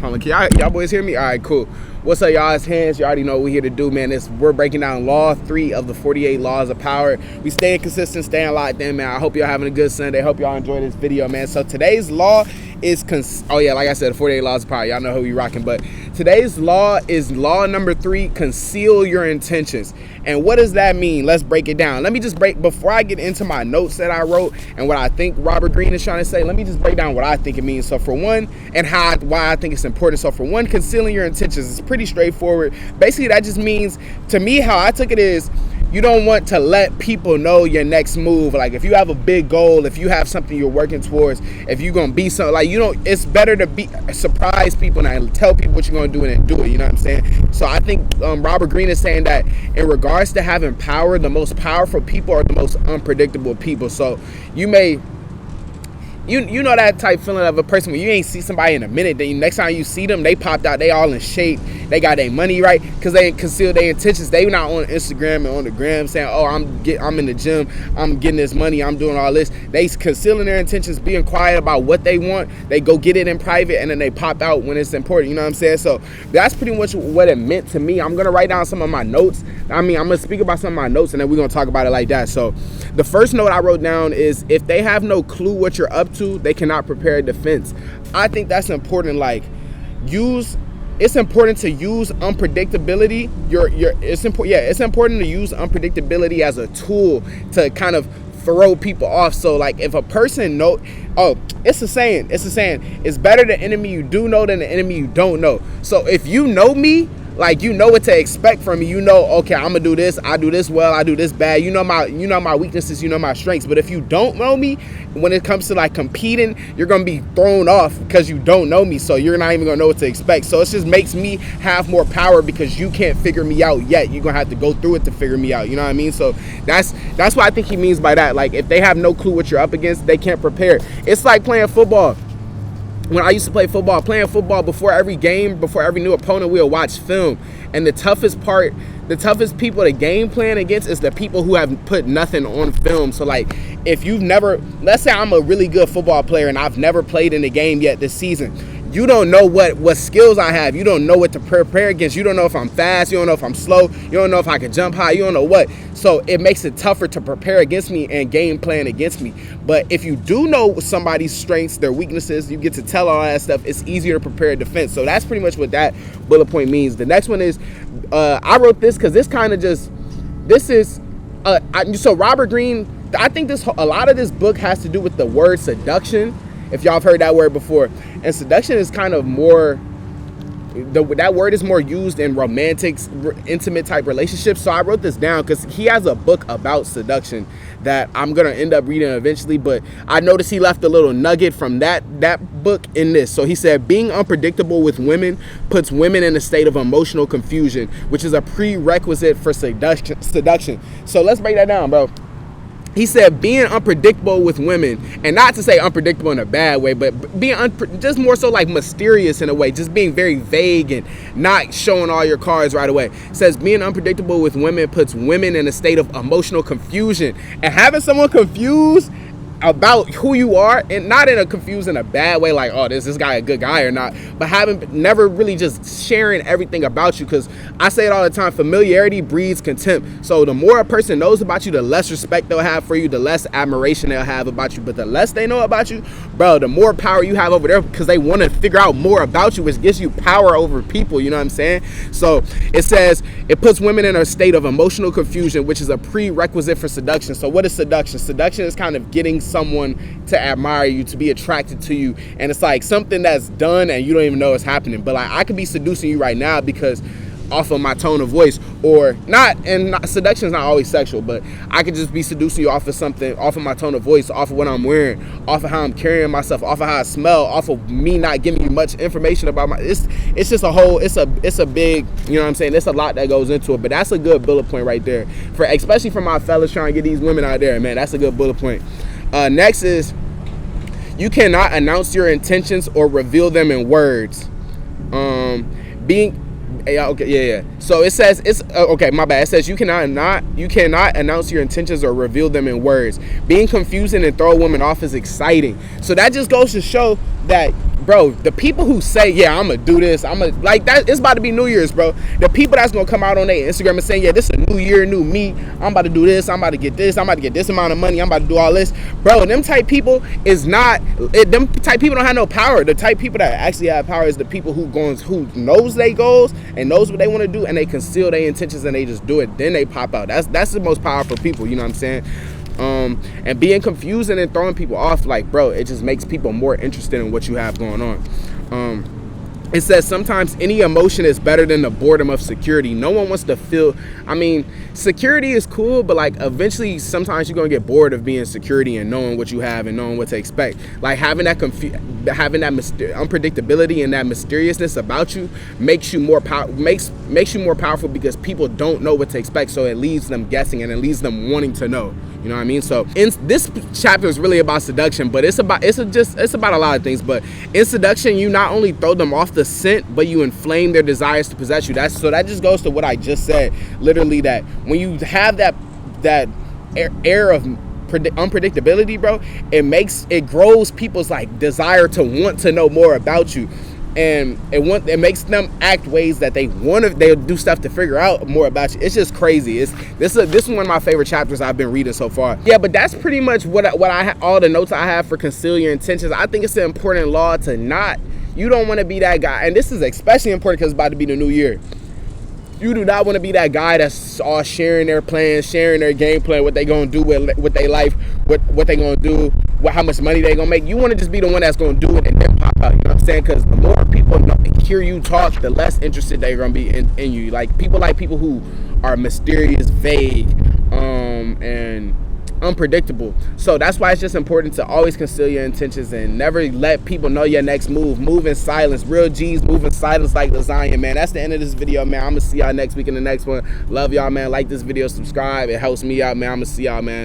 Hold on, can y'all boys hear me? All right, cool. What's up, y'all? It's Hands. You already know what we're here to do, man. We're breaking down Law 3 of the 48 Laws of Power. We staying consistent, staying locked in, man. I hope y'all having a good Sunday. Hope y'all enjoy this video, man. So today's law is, like I said, the 48 Laws of Power. Y'all know who we rocking. But today's law is law number 3, conceal your intentions. And what does that mean? Let's break it down. Let me just before I get into my notes that I wrote and what I think Robert Greene is trying to say, let me just break down what I think it means. So for one, and why I think it's important. So for one, concealing your intentions is pretty straightforward. Basically, that just means, to me, how I took it is, you don't want to let people know your next move. Like if you have a big goal, if you have something you're working towards, if you're gonna be something, like, you know, it's better to surprise people and tell people what you're gonna do and then do it. You know what I'm saying? So I think Robert Greene is saying that in regards to having power, the most powerful people are the most unpredictable people. So you may, you know that type feeling of a person when you ain't see somebody in a minute, then next time you see them, they popped out, they all in shape, they got their money right, because they conceal their intentions. They not on Instagram and on the gram saying, oh, I'm in the gym, I'm getting this money, I'm doing all this. They concealing their intentions, being quiet about what they want. They go get it in private and then they pop out when it's important. You know what I'm saying? So that's pretty much what it meant to me. I'm gonna write down some of my notes. I'm gonna speak about some of my notes and then we're gonna talk about it like that. So the first note I wrote down is, if they have no clue what you're up to, they cannot prepare a defense. I think that's important. Like, it's important to use unpredictability. It's important to use unpredictability as a tool to kind of throw people off. So like if a person it's a saying, it's better the enemy you do know than the enemy you don't know. So if you know me, like, you know what to expect from me. You know, okay, I'm gonna do this. I do this well. I do this bad. You know my weaknesses. You know my strengths. But if you don't know me, when it comes to like competing, you're gonna be thrown off because you don't know me. So you're not even gonna know what to expect. So it just makes me have more power because you can't figure me out yet. You're gonna have to go through it to figure me out. You know what I mean? So that's what I think he means by that. Like, if they have no clue what you're up against, they can't prepare. It's like playing football. When I used to play football, before every game, before every new opponent, we'll watch film. And the toughest people to game plan against is the people who have put nothing on film. So like, if you've never, let's say I'm a really good football player and I've never played in a game yet this season. You don't know what skills I have. You don't know what to prepare against. You don't know if I'm fast. You don't know if I'm slow. You don't know if I can jump high. You don't know what. So it makes it tougher to prepare against me and game plan against me. But if you do know somebody's strengths, their weaknesses, you get to tell all that stuff, it's easier to prepare a defense. So that's pretty much what that bullet point means. The next one is, I wrote this because so Robert Greene, I think a lot of this book has to do with the word seduction, if y'all have heard that word before. And seduction is kind of more, that word is more used in romantic, intimate type relationships. So I wrote this down because he has a book about seduction that I'm gonna end up reading eventually. But I noticed he left a little nugget from that book in this. So he said, being unpredictable with women puts women in a state of emotional confusion, which is a prerequisite for seduction. So let's break that down, bro. He said being unpredictable with women, and not to say unpredictable in a bad way, but being just more so like mysterious in a way, just being very vague and not showing all your cards right away. It says being unpredictable with women puts women in a state of emotional confusion. And having someone confused about who you are, and not in a bad way, like, oh, is this guy a good guy or not, but never really just sharing everything about you. Because I say it all the time, familiarity breeds contempt. So the more a person knows about you, the less respect they'll have for you, the less admiration they'll have about you. But the less they know about you, bro, the more power you have over there, because they want to figure out more about you, which gives you power over people. You know what I'm saying? So it says it puts women in a state of emotional confusion, which is a prerequisite for seduction. So what is seduction? Seduction is kind of getting someone to admire you, to be attracted to you, and it's like something that's done and you don't even know it's happening. But like, I could be seducing you right now because off of my tone of voice, or not, and seduction is not always sexual, but I could just be seducing you off of something, off of my tone of voice, off of what I'm wearing, off of how I'm carrying myself, off of how I smell, off of me not giving you much information about it's just a whole, it's a big, you know what I'm saying, there's a lot that goes into it. But that's a good bullet point right there, for especially for my fellas trying to get these women out there, man. That's a good bullet point. Next is, you cannot announce your intentions or reveal them in words. So it says, my bad. It says you cannot announce your intentions or reveal them in words. Being confusing and throw a woman off is exciting. So that just goes to show that bro, the people who say, yeah, I'm gonna do this, I'm gonna, like, that, it's about to be New Year's, bro. The people that's gonna come out on their Instagram and saying, yeah, this is a new year, new me, I'm about to do this, I'm about to get this, I'm about to get this amount of money, I'm about to do all this, bro. Them type people is not, them type people don't have no power. The type people that actually have power is the people who knows their goals and knows what they want to do, and they conceal their intentions and they just do it. Then they pop out. That's the most powerful people. You know what I'm saying? And being confusing and throwing people off, like, bro, it just makes people more interested in what you have going on. It says sometimes any emotion is better than the boredom of security. No one wants to feel, I mean, security is cool, but like eventually sometimes you're gonna get bored of being security and knowing what you have and knowing what to expect. Like having that unpredictability and that mysteriousness about you makes you more makes you more powerful, because people don't know what to expect, so it leaves them guessing and it leaves them wanting to know. You know what I mean? So this chapter is really about seduction, but it's about a lot of things. But in seduction, you not only throw them off the scent, but you inflame their desires to possess you. That just goes to what I just said. Literally, that when you have that air of unpredictability, bro, it grows people's like desire to want to know more about you. And it makes them act ways that they'll do stuff to figure out more about you. It's just crazy. This is one of my favorite chapters I've been reading so far. Yeah, but that's pretty much what I all the notes I have for conceal your intentions. I think it's an important law to not. You don't want to be that guy, and this is especially important because it's about to be the new year. You do not want to be that guy that's all sharing their plans, sharing their game plan, what they gonna do with their life, what they gonna do, how much money they gonna make. You want to just be the one that's gonna do it and then pop out. You know what I'm saying? Because the more people hear you talk, the less interested they're gonna be in you. Like people who are mysterious, vague, and unpredictable. So that's why it's just important to always conceal your intentions and never let people know your next move. Move in silence. Real G's move in silence like lasagna, man. That's the end of this video, man. I'm gonna see y'all next week in the next one. Love y'all, man. Like this video, subscribe. It helps me out, man. I'm gonna see y'all, man.